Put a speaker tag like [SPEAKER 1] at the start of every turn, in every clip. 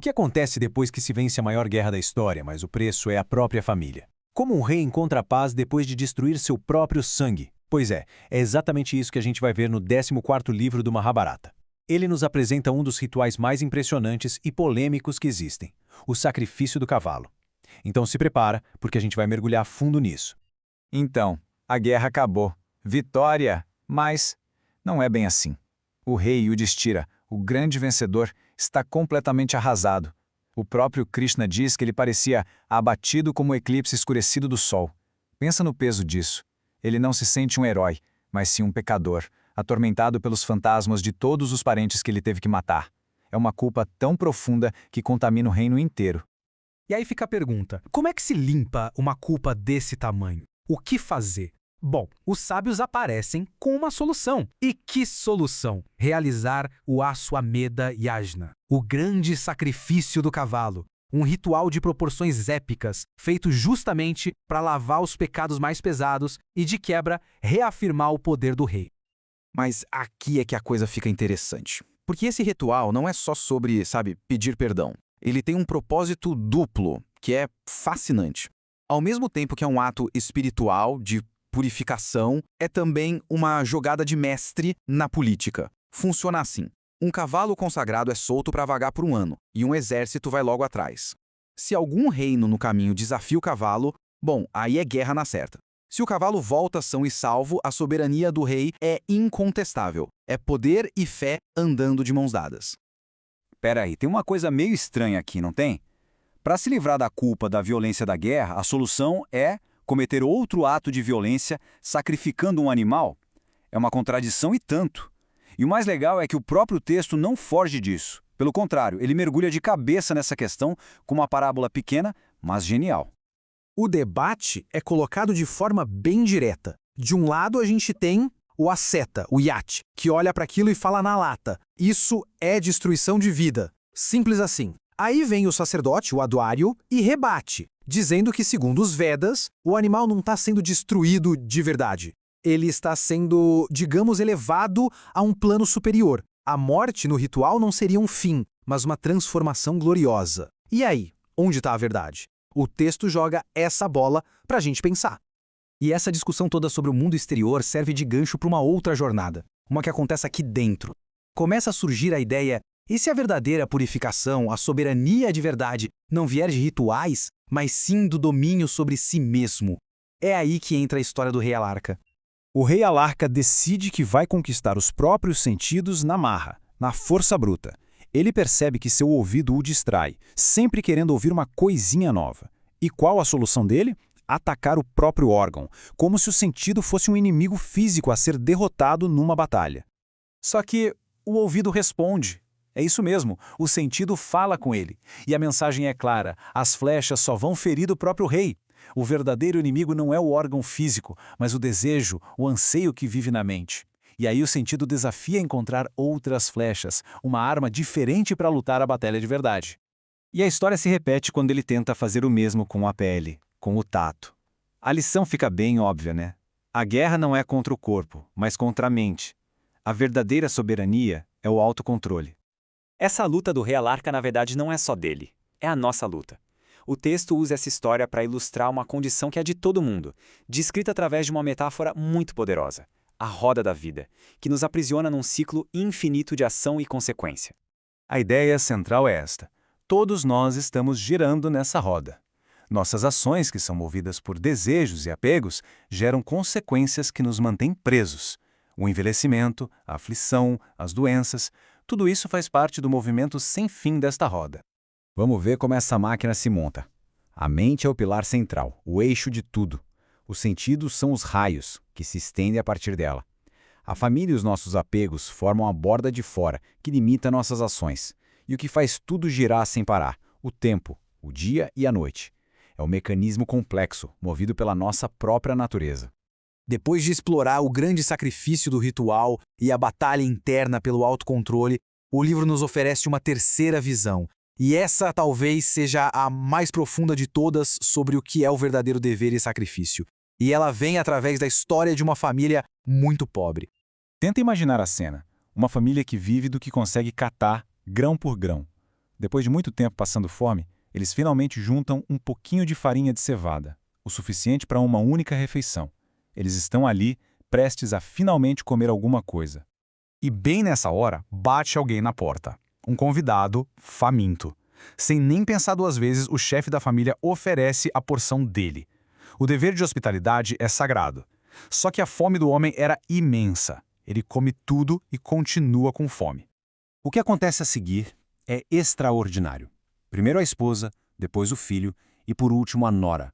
[SPEAKER 1] que acontece depois que se vence a maior guerra da história, mas o preço é a própria família? Como um rei encontra a paz depois de destruir seu próprio sangue? Pois é exatamente isso que a gente vai ver no 14º livro do Mahabharata. Ele nos apresenta um dos rituais mais impressionantes e polêmicos que existem, o sacrifício do cavalo. Então se prepara, porque a gente vai mergulhar fundo nisso.
[SPEAKER 2] Então, a guerra acabou. Vitória! Mas não é bem assim. O rei Yudhishthira, o grande vencedor, está completamente arrasado. O próprio Krishna diz que ele parecia abatido como o eclipse escurecido do sol. Pensa no peso disso. Ele não se sente um herói, mas sim um pecador, atormentado pelos fantasmas de todos os parentes que ele teve que matar. É uma culpa tão profunda que contamina o reino inteiro.
[SPEAKER 3] E aí fica a pergunta, como é que se limpa uma culpa desse tamanho? O que fazer? Bom, os sábios aparecem com uma solução. E que solução? Realizar o Ashwamedha Yajna, o grande sacrifício do cavalo. Um ritual de proporções épicas, feito justamente para lavar os pecados mais pesados e, de quebra, reafirmar o poder do rei.
[SPEAKER 4] Mas aqui é que a coisa fica interessante. Porque esse ritual não é só sobre, pedir perdão. Ele tem um propósito duplo, que é fascinante. Ao mesmo tempo que é um ato espiritual de purificação, é também uma jogada de mestre na política. Funciona assim. Um cavalo consagrado é solto para vagar por um ano, e um exército vai logo atrás. Se algum reino no caminho desafia o cavalo, bom, aí é guerra na certa. Se o cavalo volta são e salvo, a soberania do rei é incontestável. É poder e fé andando de mãos dadas.
[SPEAKER 5] Pera aí, tem uma coisa meio estranha aqui, não tem? Para se livrar da culpa da violência da guerra, a solução é cometer outro ato de violência sacrificando um animal? É uma contradição e tanto. E o mais legal é que o próprio texto não foge disso. Pelo contrário, ele mergulha de cabeça nessa questão com uma parábola pequena, mas genial.
[SPEAKER 3] O debate é colocado de forma bem direta. De um lado a gente tem o asceta, o yati, que olha para aquilo e fala na lata. Isso é destruição de vida. Simples assim. Aí vem o sacerdote, o aduário, e rebate, dizendo que, segundo os Vedas, o animal não está sendo destruído de verdade. Ele está sendo, digamos, elevado a um plano superior. A morte no ritual não seria um fim, mas uma transformação gloriosa. E aí, onde está a verdade? O texto joga essa bola para a gente pensar.
[SPEAKER 1] E essa discussão toda sobre o mundo exterior serve de gancho para uma outra jornada, uma que acontece aqui dentro. Começa a surgir a ideia, e se a verdadeira purificação, a soberania de verdade, não vier de rituais, mas sim do domínio sobre si mesmo? É aí que entra a história do rei Alarca. O rei Alarca decide que vai conquistar os próprios sentidos na marra, na força bruta. Ele percebe que seu ouvido o distrai, sempre querendo ouvir uma coisinha nova. E qual a solução dele? Atacar o próprio órgão, como se o sentido fosse um inimigo físico a ser derrotado numa batalha. Só que o ouvido responde. É isso mesmo, o sentido fala com ele. E a mensagem é clara, as flechas só vão ferir o próprio rei. O verdadeiro inimigo não é o órgão físico, mas o desejo, o anseio que vive na mente. E aí o sentido desafia a encontrar outras flechas, uma arma diferente para lutar a batalha de verdade. E a história se repete quando ele tenta fazer o mesmo com a pele, com o tato. A lição fica bem óbvia, né? A guerra não é contra o corpo, mas contra a mente. A verdadeira soberania é o autocontrole.
[SPEAKER 6] Essa luta do rei Alarca, na verdade, não é só dele. É a nossa luta. O texto usa essa história para ilustrar uma condição que é de todo mundo, descrita através de uma metáfora muito poderosa, a roda da vida, que nos aprisiona num ciclo infinito de ação e consequência.
[SPEAKER 1] A ideia central é esta. Todos nós estamos girando nessa roda. Nossas ações, que são movidas por desejos e apegos, geram consequências que nos mantêm presos. O envelhecimento, a aflição, as doenças, tudo isso faz parte do movimento sem fim desta roda.
[SPEAKER 2] Vamos ver como essa máquina se monta. A mente é o pilar central, o eixo de tudo. Os sentidos são os raios, que se estendem a partir dela. A família e os nossos apegos formam a borda de fora, que limita nossas ações. E o que faz tudo girar sem parar, o tempo, o dia e a noite. É um mecanismo complexo, movido pela nossa própria natureza.
[SPEAKER 3] Depois de explorar o grande sacrifício do ritual e a batalha interna pelo autocontrole, o livro nos oferece uma terceira visão. E essa talvez seja a mais profunda de todas sobre o que é o verdadeiro dever e sacrifício. E ela vem através da história de uma família muito pobre.
[SPEAKER 1] Tenta imaginar a cena. Uma família que vive do que consegue catar, grão por grão.
[SPEAKER 2] Depois de muito tempo passando fome, eles finalmente juntam um pouquinho de farinha de cevada, o suficiente para uma única refeição. Eles estão ali, prestes a finalmente comer alguma coisa.
[SPEAKER 1] E bem nessa hora, bate alguém na porta. Um convidado faminto. Sem nem pensar duas vezes, o chefe da família oferece a porção dele. O dever de hospitalidade é sagrado. Só que a fome do homem era imensa. Ele come tudo e continua com fome.
[SPEAKER 5] O que acontece a seguir é extraordinário. Primeiro a esposa, depois o filho e por último a nora.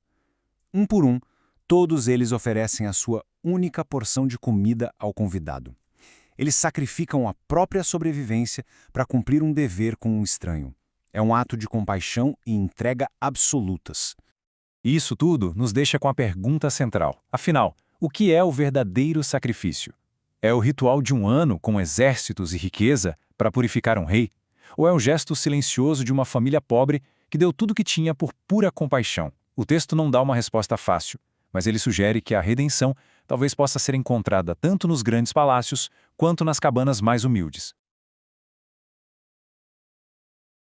[SPEAKER 5] Um por um, todos eles oferecem a sua única porção de comida ao convidado. Eles sacrificam a própria sobrevivência para cumprir um dever com um estranho. É um ato de compaixão e entrega absolutas.
[SPEAKER 2] Isso tudo nos deixa com a pergunta central. Afinal, o que é o verdadeiro sacrifício? É o ritual de um ano com exércitos e riqueza para purificar um rei? Ou é o gesto silencioso de uma família pobre que deu tudo o que tinha por pura compaixão? O texto não dá uma resposta fácil, mas ele sugere que a redenção talvez possa ser encontrada tanto nos grandes palácios quanto nas cabanas mais humildes.